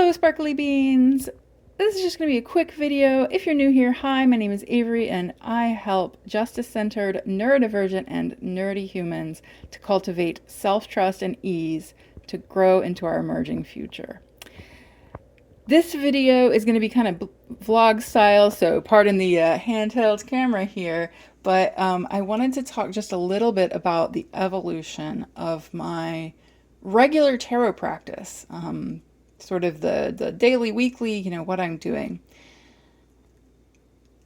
Hello, Sparkly Beans! This is just going to be a quick video. If you're new here, hi, my name is Avery and I help justice-centered, neurodivergent, and nerdy humans to cultivate self-trust and ease to grow into our emerging future. This video is going to be kind of vlog style, so pardon the handheld camera here, but I wanted to talk just a little bit about the evolution of my regular tarot practice. Sort of the daily, weekly, what I'm doing.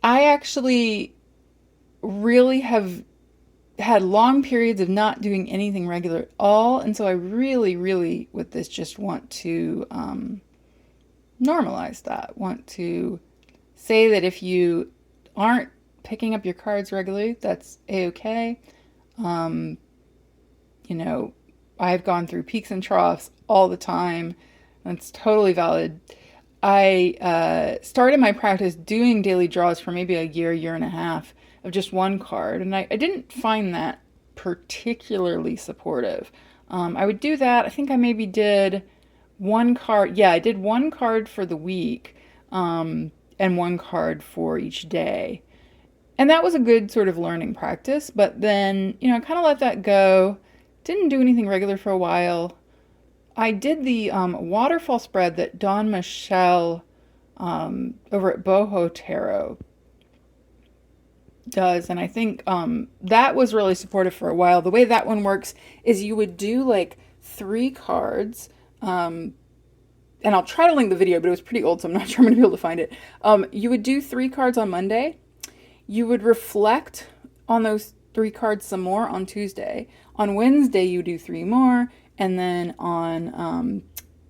I actually really have had long periods of not doing anything regular at all, and so I really with this just want to normalize that. Want to say that if you aren't picking up your cards regularly, that's a-okay. I've gone through peaks and troughs all the time. That's totally valid. I started my practice doing daily draws for maybe a year and a half of just one card, and I didn't find that particularly supportive. I would do that. I think I maybe did one card. Yeah, I did one card for the week, and one card for each day. And that was a good sort of learning practice, but then, I kind of let that go. Didn't do anything regular for a while. I did the waterfall spread that Dawn Michelle over at Boho Tarot does, and I think that was really supportive for a while. The way that one works is you would do like 3 cards, and I'll try to link the video, but it was pretty old, so I'm not sure I'm going to be able to find it. You would do 3 cards on Monday. You would reflect on those 3 cards some more on Tuesday. On Wednesday, you do 3 more. And then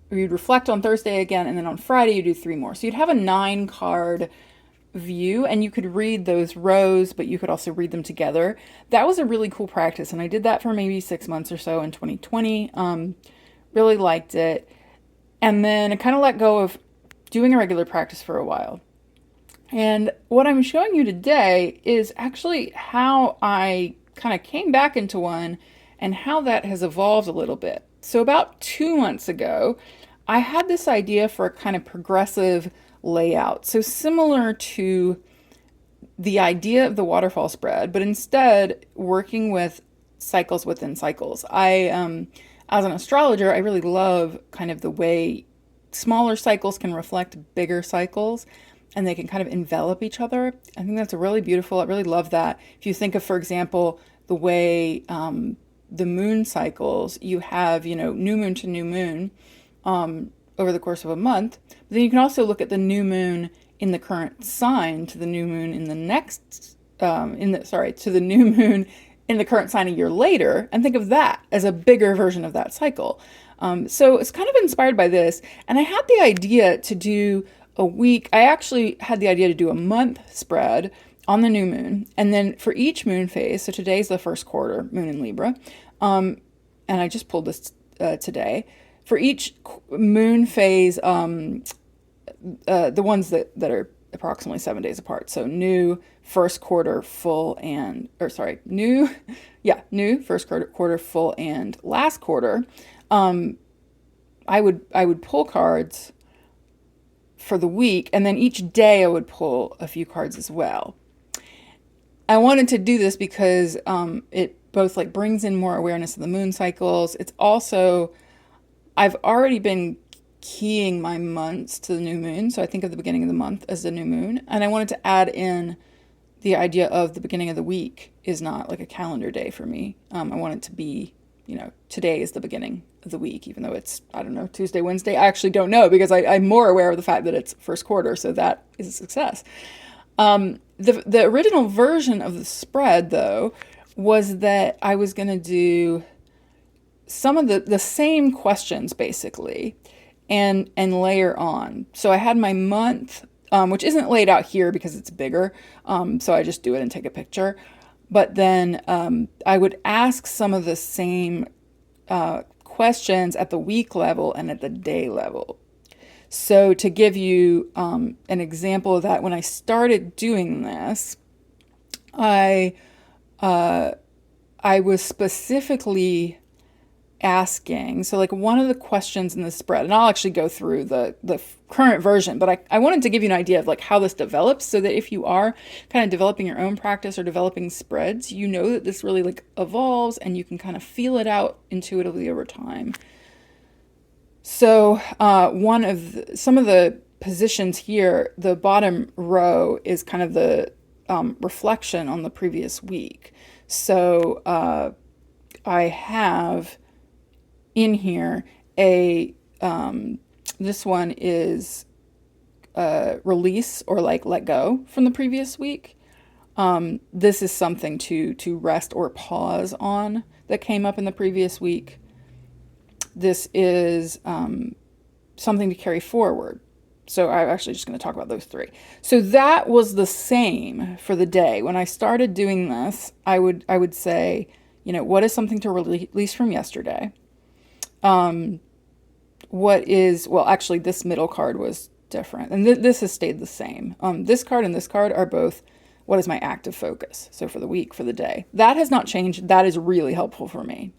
you'd reflect on Thursday again, and then on Friday you do 3 more. So you'd have a 9-card view, and you could read those rows, but you could also read them together. That was a really cool practice, and I did that for maybe 6 months or so in 2020. Really liked it. And then I kind of let go of doing a regular practice for a while. And what I'm showing you today is actually how I kind of came back into one and how that has evolved a little bit. So about 2 months ago, I had this idea for a kind of progressive layout. So similar to the idea of the waterfall spread, but instead working with cycles within cycles. As an astrologer, I really love kind of the way smaller cycles can reflect bigger cycles, and they can kind of envelop each other. I think that's really beautiful. I really love that. If you think of, for example, the way the moon cycles, you have, new moon to new moon over the course of a month. But then you can also look at the new moon in the current sign to the new moon in the next, to the new moon in the current sign a year later, and think of that as a bigger version of that cycle. So it's kind of inspired by this. And I had the idea to do a week. I actually had the idea to do a month spread on the new moon, and then for each moon phase, so today's the first quarter moon in Libra, and I just pulled this today, for each moon phase, the ones that are approximately 7 days apart, so new, first quarter, full, new first quarter, full, and last quarter, I would pull cards for the week, and then each day I would pull a few cards as well. I wanted to do this because it both brings in more awareness of the moon cycles. It's also, I've already been keying my months to the new moon, so I think of the beginning of the month as the new moon, and I wanted to add in the idea of the beginning of the week is not like a calendar day for me. I want it to be, today is the beginning of the week, even though it's, I don't know, Tuesday, Wednesday. I actually don't know because I'm more aware of the fact that it's first quarter, so that is a success. The original version of the spread, though, was that I was going to do some of the same questions, basically, and layer on. So I had my month, which isn't laid out here because it's bigger, so I just do it and take a picture. But then I would ask some of the same questions at the week level and at the day level. So to give you an example of that, when I started doing this, I was specifically asking, so like one of the questions in the spread, and I'll actually go through the current version, but I wanted to give you an idea of like how this develops so that if you are kind of developing your own practice or developing spreads, you know that this really like evolves and you can kind of feel it out intuitively over time. So some of the positions here, the bottom row is kind of the reflection on the previous week. So I have in here this one is release or like let go from the previous week. This is something to rest or pause on that came up in the previous week. This is something to carry forward. So I'm actually just going to talk about those three. So that was the same for the day. When I started doing this, I would say, what is something to release from yesterday? Actually, this middle card was different, and this has stayed the same. This card and this card are both, what is my active focus? So for the week, for the day, that has not changed. That is really helpful for me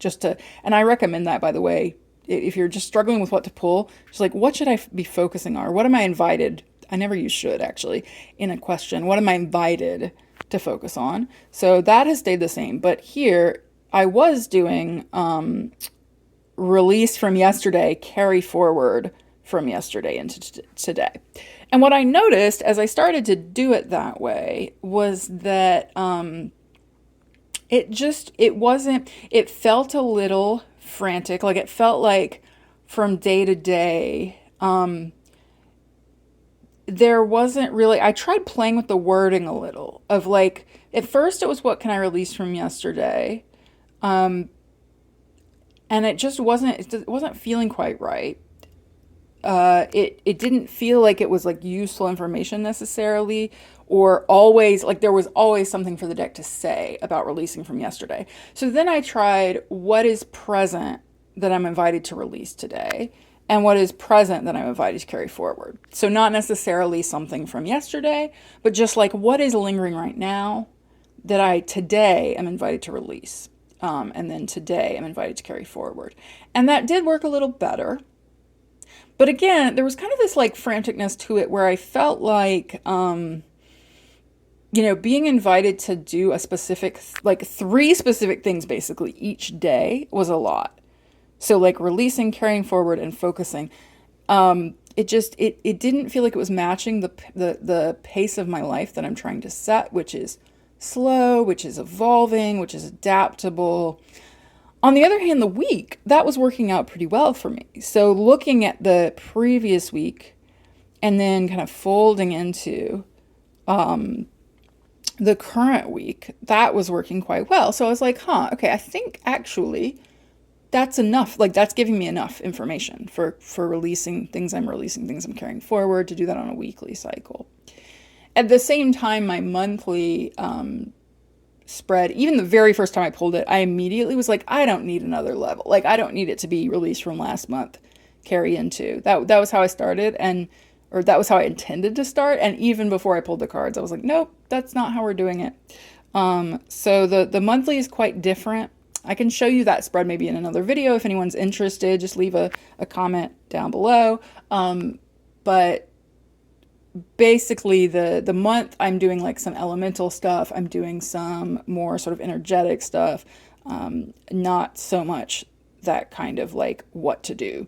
and I recommend that, by the way, if you're just struggling with what to pull, just like, what should I be focusing on? Or what am I invited? I never use should actually in a question. What am I invited to focus on? So that has stayed the same. But here I was doing release from yesterday, carry forward from yesterday into today. And what I noticed as I started to do it that way was that it felt a little frantic. Like it felt like from day to day, there wasn't really, I tried playing with the wording a little of like, at first it was, what can I release from yesterday? And it just wasn't feeling quite right. It didn't feel like it was like useful information necessarily, or always like there was always something for the deck to say about releasing from yesterday. So then I tried what is present that I'm invited to release today, and what is present that I'm invited to carry forward. So not necessarily something from yesterday, but just like what is lingering right now that I today am invited to release. And then today I'm invited to carry forward. And that did work a little better. But again, there was kind of this like franticness to it where I felt like, being invited to do a specific, like 3 specific things basically each day was a lot. So like releasing, carrying forward, and focusing. It didn't feel like it was matching the pace of my life that I'm trying to set, which is slow, which is evolving, which is adaptable. On the other hand, the week, that was working out pretty well for me. So looking at the previous week and then kind of folding into the current week, that was working quite well. So I was like, okay, I think actually that's enough. Like that's giving me enough information for releasing, things I'm carrying forward, to do that on a weekly cycle. At the same time, my monthly spread, even the very first time I pulled it, I immediately was like, I don't need another level. Like I don't need it to be released from last month, carry into. That was how I started, or that was how I intended to start. And even before I pulled the cards, I was like, nope, that's not how we're doing it. So the monthly is quite different. I can show you that spread maybe in another video if anyone's interested. Just leave a comment down below. But basically the month I'm doing like some elemental stuff. I'm doing some more sort of energetic stuff. Not so much that kind of like what to do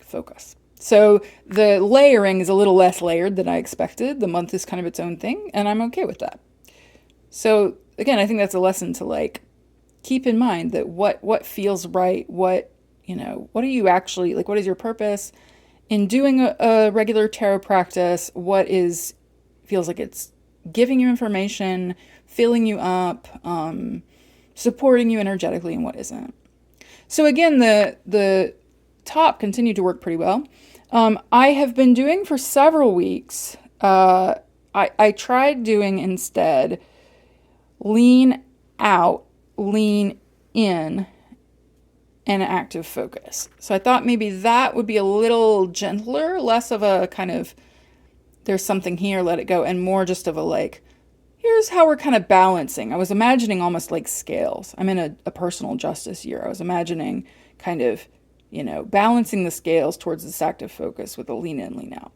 focus. So the layering is a little less layered than I expected. The month is kind of its own thing, and I'm okay with that. So again, I think that's a lesson to like keep in mind that what feels right, what are you actually like, what is your purpose in doing a regular tarot practice? What feels like it's giving you information, filling you up, supporting you energetically, and what isn't. So again, the top continued to work pretty well. I have been doing for several weeks, I tried doing instead lean out, lean in, and active focus. So I thought maybe that would be a little gentler, less of a kind of, there's something here, let it go, and more just of a like, here's how we're kind of balancing. I was imagining almost like scales. I'm in a personal justice year. I was imagining kind of, balancing the scales towards this active focus with a lean in, lean out.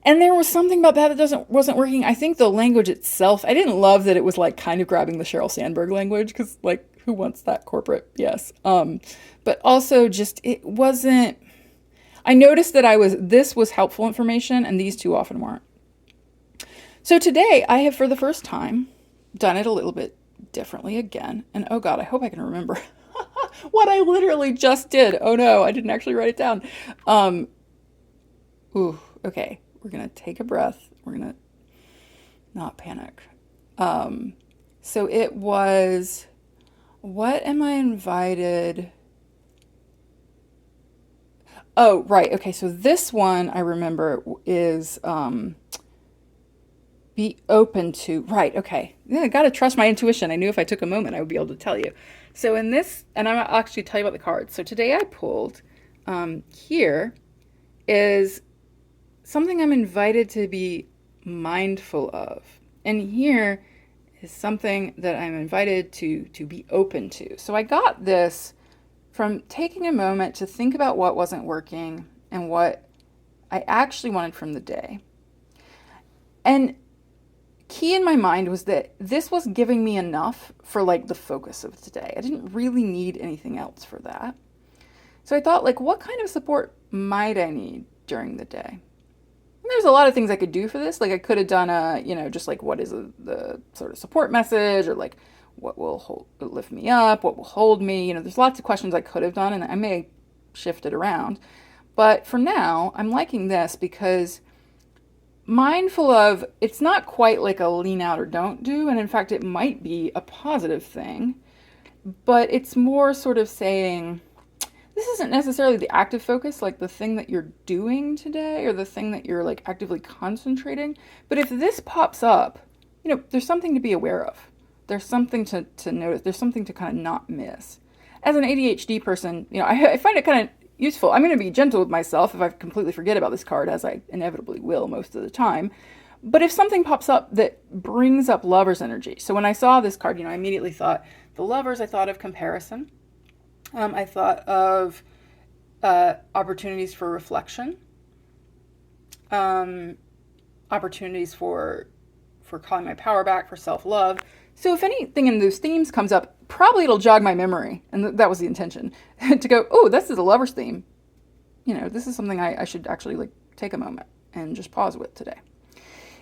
And there was something about that wasn't working. I think the language itself, I didn't love that it was like kind of grabbing the Sheryl Sandberg language, because like who wants that corporate? Yes. But also just it wasn't. I noticed that this was helpful information, and these two often weren't. So today I have, for the first time, done it a little bit differently again. And oh God, I hope I can remember what I literally just did. Oh no, I didn't actually write it down. Okay. We're going to take a breath. We're going to not panic. So it was, what am I invited? Oh, right. Okay. So this one I remember is be open to. Right. Okay. Yeah, I got to trust my intuition. I knew if I took a moment, I would be able to tell you. So in this, and I'll actually tell you about the cards. So today I pulled, here is something I'm invited to be mindful of. And here is something that I'm invited to be open to. So I got this from taking a moment to think about what wasn't working and what I actually wanted from the day. And key in my mind was that this was giving me enough for like the focus of today. I didn't really need anything else for that. So I thought, like, what kind of support might I need during the day? There's a lot of things I could do for this. Like I could have done just like what is the sort of support message, or like what will lift me up, what will hold me. There's lots of questions I could have done, and I may shift it around. But for now, I'm liking this because mindful of, it's not quite like a lean out or don't do. And in fact, it might be a positive thing, but it's more sort of saying, this isn't necessarily the active focus, like the thing that you're doing today or the thing that you're like actively concentrating. But if this pops up, there's something to be aware of. There's something to notice. There's something to kind of not miss. As an ADHD person, I find it kind of useful. I'm going to be gentle with myself if I completely forget about this card, as I inevitably will most of the time. But if something pops up that brings up lover's energy. So when I saw this card, I immediately thought the lovers, I thought of comparison. I thought of opportunities for reflection, opportunities for calling my power back, for self-love. So if anything in those themes comes up, probably it'll jog my memory. And that was the intention, to go, oh, this is a lover's theme. This is something I should actually like take a moment and just pause with today.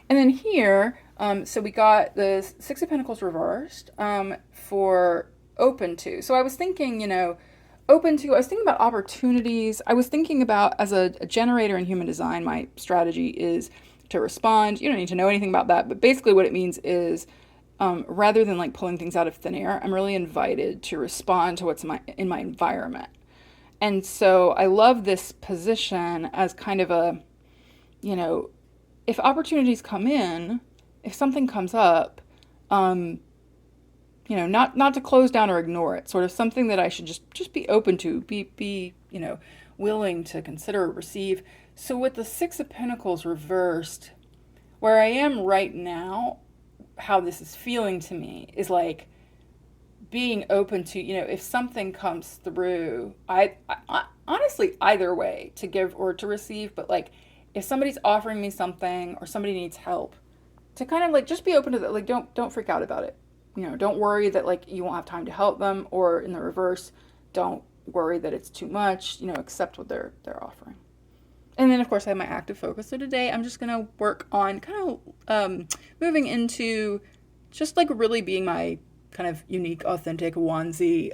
And then here, so we got the Six of Pentacles reversed for open to. So I was thinking, open to, I was thinking about opportunities. I was thinking about, as a generator in human design, my strategy is to respond. You don't need to know anything about that, but basically what it means is, rather than like pulling things out of thin air, I'm really invited to respond to what's in my environment. And so I love this position as kind of a, if opportunities come in, if something comes up, not to close down or ignore it, sort of something that I should just be open to, be willing to consider or receive. So with the Six of Pentacles reversed, where I am right now, how this is feeling to me is like being open to, if something comes through, I honestly, either way, to give or to receive, but like if somebody's offering me something or somebody needs help, to kind of like just be open to that. Like don't freak out about it. Don't worry that like you won't have time to help them, or in the reverse, don't worry that it's too much. Accept what they're offering. And then of course I have my active focus. So today I'm just gonna work on kind of moving into just like really being my kind of unique, authentic, onesie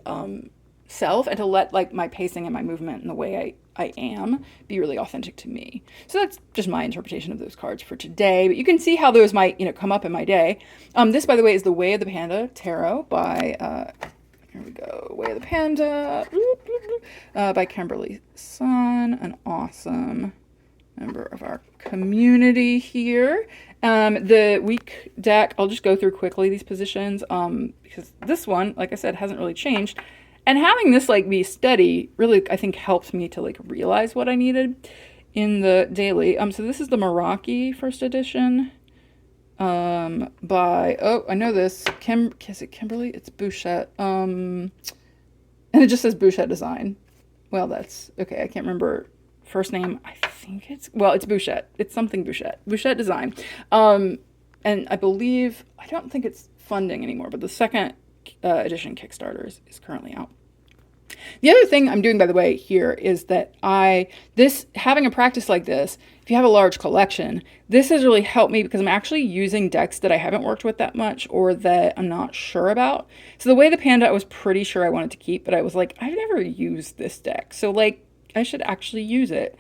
self, and to let like my pacing and my movement and the way I am be really authentic to me. So that's just my interpretation of those cards for today. But you can see how those might, come up in my day. This, by the way, is the Way of the Panda Tarot by, here we go, Way of the Panda, by Kimberly Sun, an awesome member of our community here. The week deck, I'll just go through quickly these positions, because this one, like I said, hasn't really changed. And having this like be steady really, I think, helped me to like realize what I needed in the daily. So this is the Meraki first edition, by, oh, I know this, is it Kimberly? It's Bouchette. And it just says Bouchette Design. Well, that's okay. I can't remember first name. I think it's Bouchette. It's something Bouchette. Bouchette Design. And I believe, I don't think it's funding anymore, but the second edition Kickstarter is currently out. The other thing I'm doing, by the way, here is that having a practice like this, if you have a large collection, this has really helped me because I'm actually using decks that I haven't worked with that much or that I'm not sure about. So the Way the Panda, I was pretty sure I wanted to keep, but I was like, I've never used this deck. So like, I should actually use it.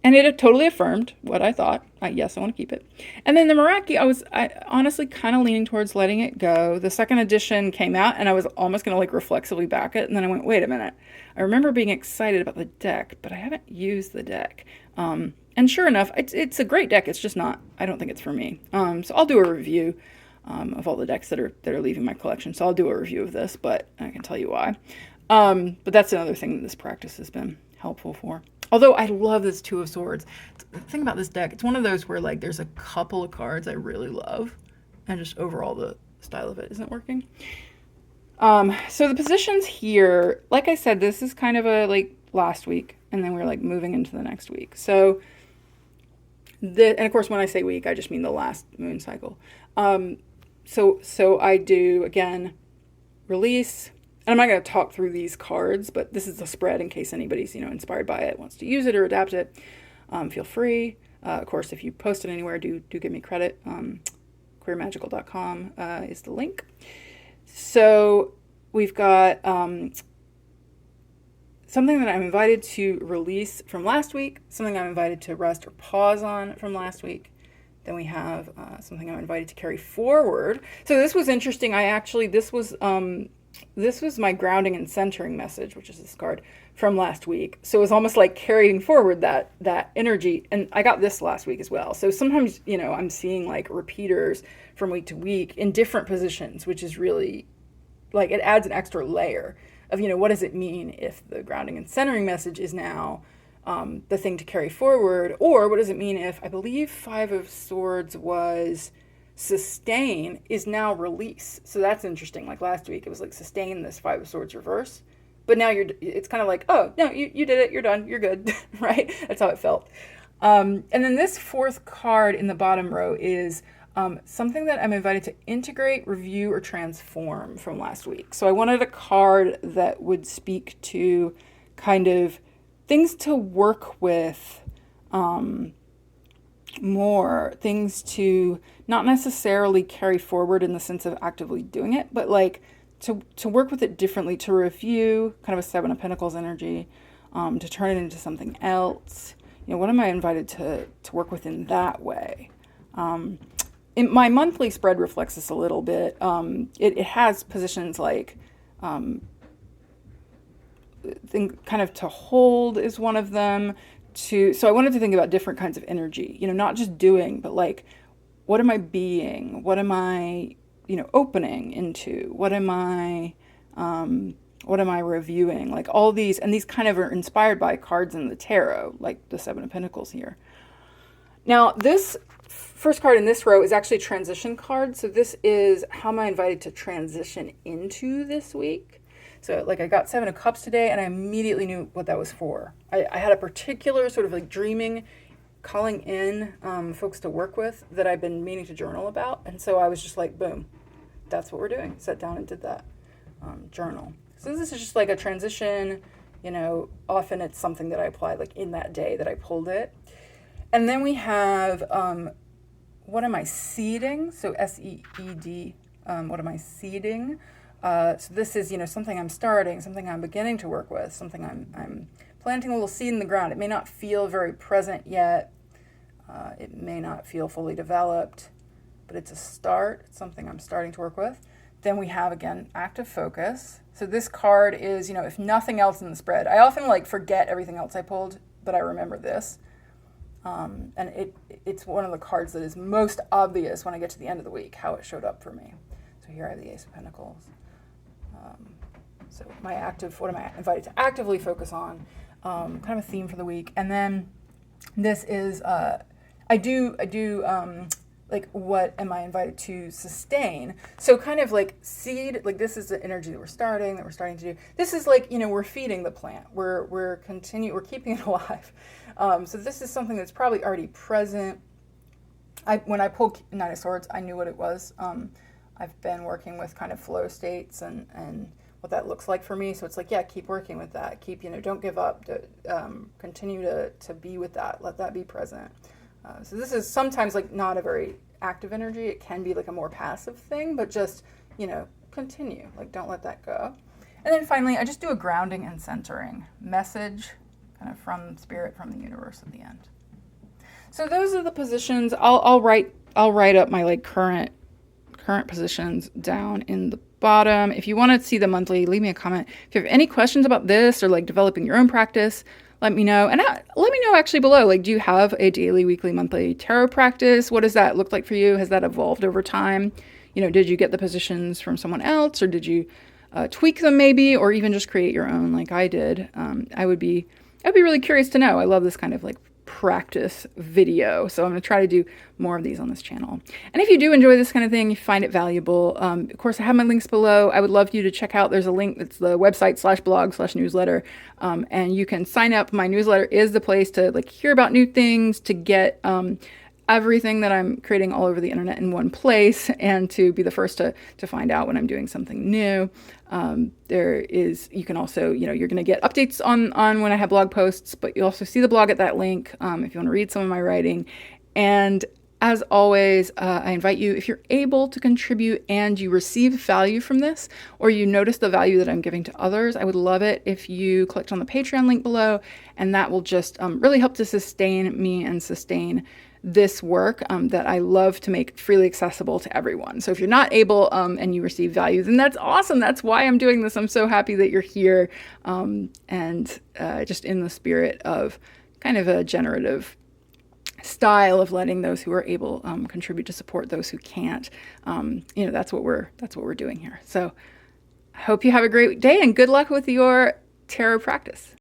And it had totally affirmed what I thought. Yes, I want to keep it. And then the Meraki, I honestly kind of leaning towards letting it go. The second edition came out, and I was almost going to like reflexively back it. And then I went, wait a minute. I remember being excited about the deck, but I haven't used the deck. And sure enough, it's a great deck. It's just not, I don't think it's for me. So I'll do a review of all the decks that are leaving my collection. So I'll do a review of this, but I can tell you why. But that's another thing that this practice has been helpful for. Although I love this Two of Swords. The thing about this deck, it's one of those where like there's a couple of cards I really love, and just overall the style of it isn't working. So the positions here, like I said, this is kind of a like last week, and then we're like moving into the next week. So and of course when I say week, I just mean the last moon cycle. So I do again release. And I'm not going to talk through these cards, but this is a spread in case anybody's, inspired by it, wants to use it or adapt it. Feel free. Of course, if you post it anywhere, do give me credit. queermagical.com is the link. So we've got something that I'm invited to release from last week, something I'm invited to rest or pause on from last week. Then we have something I'm invited to carry forward. So this was interesting. This was my grounding and centering message, which is this card from last week. So it was almost like carrying forward that energy. And I got this last week as well. So sometimes, I'm seeing like repeaters from week to week in different positions, which is really like, it adds an extra layer of, what does it mean if the grounding and centering message is now the thing to carry forward? Or what does it mean if, I believe Five of Swords was sustain is now release. So that's interesting. Like last week, it was like sustain this Five of Swords reverse. But now it's kind of like, oh, no, you did it. You're done. You're good. Right? That's how it felt. And then this fourth card in the bottom row is something that I'm invited to integrate, review, or transform from last week. So I wanted a card that would speak to kind of things to work with, more things to not necessarily carry forward in the sense of actively doing it, but like to work with it differently, to review, kind of a Seven of Pentacles energy, to turn it into something else. What am I invited to work with in that way? My monthly spread reflects this a little bit. It has positions like kind of to hold is one of them. So I wanted to think about different kinds of energy, not just doing, but like, what am I being? What am I, opening into? What am I reviewing? Like all these, and these kind of are inspired by cards in the tarot, like the Seven of Pentacles here. Now, this first card in this row is actually a transition card. So this is how am I invited to transition into this week? So like I got Seven of Cups today and I immediately knew what that was for. I had a particular sort of like dreaming, calling in folks to work with that I've been meaning to journal about. And so I was just like, boom, that's what we're doing. Sat down and did that journal. So this is just like a transition, often it's something that I applied like in that day that I pulled it. And then we have, what am I seeding? So S-E-E-D, what am I seeding? So this is, something I'm starting, something I'm beginning to work with, something I'm planting a little seed in the ground. It may not feel very present yet. It may not feel fully developed, but it's a start. It's something I'm starting to work with. Then we have, again, active focus. So this card is, if nothing else in the spread, I often like forget everything else I pulled, but I remember this. And it's one of the cards that is most obvious when I get to the end of the week, how it showed up for me. So here I have the Ace of Pentacles. So what am I invited to actively focus on? Kind of a theme for the week. And then this is, I do like what am I invited to sustain? So kind of like seed, like this is the energy that we're starting to do. This is like, we're feeding the plant. We're keeping it alive. So this is something that's probably already present. When I pulled Nine of Swords, I knew what it was. I've been working with kind of flow states and what that looks like for me. So it's like, yeah, keep working with that. Keep, don't give up. Continue to be with that. Let that be present. So this is sometimes like not a very active energy. It can be like a more passive thing, but just, continue. Like don't let that go. And then finally, I just do a grounding and centering message kind of from spirit, from the universe at the end. So those are the positions. I'll write up my like current positions down in the bottom. If you want to see the monthly, leave me a comment. If you have any questions about this or like developing your own practice, let me know. And let me know actually below, like, do you have a daily, weekly, monthly tarot practice? What does that look like for you? Has that evolved over time? Did you get the positions from someone else, or did you tweak them maybe, or even just create your own like I did? I'd be really curious to know. I love this kind of like practice video, so I'm going to try to do more of these on this channel. And if you do enjoy this kind of thing, you find it valuable, of course I have my links below. I would love you to check out, there's a link that's the website /blog/newsletter, and you can sign up. My newsletter is the place to like hear about new things, to get everything that I'm creating all over the internet in one place, and to be the first to find out when I'm doing something new. You can also, you're going to get updates on when I have blog posts, but you also see the blog at that link if you want to read some of my writing. And as always, I invite you, if you're able to contribute and you receive value from this, or you notice the value that I'm giving to others, I would love it if you clicked on the Patreon link below, and that will just really help to sustain me and sustain this work that I love to make freely accessible to everyone. So if you're not able and you receive value, then that's awesome. That's why I'm doing this. I'm so happy that you're here, and just in the spirit of kind of a generative style of letting those who are able contribute to support those who can't. That's what we're doing here. So I hope you have a great day and good luck with your tarot practice.